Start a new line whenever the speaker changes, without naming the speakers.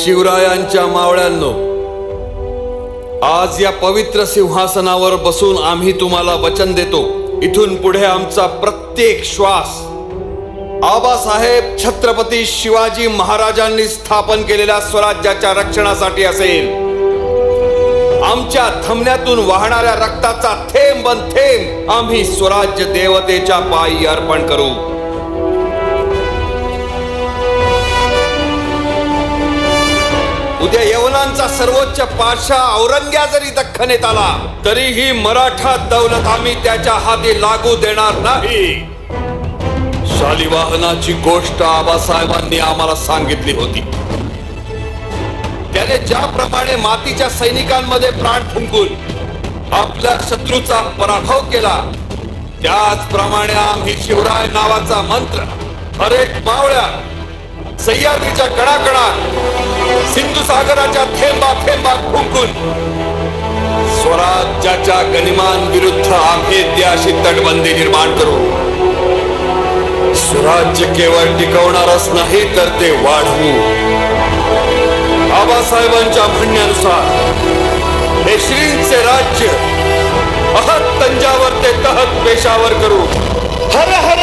शिवरायांच्या मावळ्यांनो, आज या पवित्र सिंहासनावर बसून आम्ही तुम्हाला वचन देतो, इथून पुढे आमचा प्रत्येक श्वास आबासाहेब छत्रपती शिवाजी महाराजांनी स्थापन केलेल्या स्वराज्याच्या रक्षणासाठी असेल. आमच्या धमन्यातून वाहणाऱ्या रक्ताचा थेंब थेंब आम्ही स्वराज्य देवतेच्या पायी अर्पण करू. उद्या यवनांचा सर्वोच्च पातशाह औरंग्या जरी दख्खनेत आला तरीही मराठा दौलत आम्ही त्याच्या हाती लागू देणार नाही. शालिवाहनाची गोष्ट आबासाहेबांनी आम्हाला सांगितली होती. त्याने ज्याप्रमाणे मातीच्या सैनिकांमध्ये प्राण फुंकून आपल्या शत्रूचा पराभव केला, त्याचप्रमाणे आम्ही शिवराय नावाचा मंत्र हरेक मावळ्यात, सह्याद्रीच्या कणाकणात, सिंधू सागराच्या थेंबा थेंबात फुंकून स्वराज्याच्या गनिमान विरुद्ध अभेद्याशी तटबंदी निर्माण करू. स्वराज्य केवळ टिकवणारच नाही तर ते वाढवू. आबासाहेबांच्या म्हणण्यानुसार हे श्रींचे राज्य अहत तंजावर ते तहत पेशावर करू. हर हर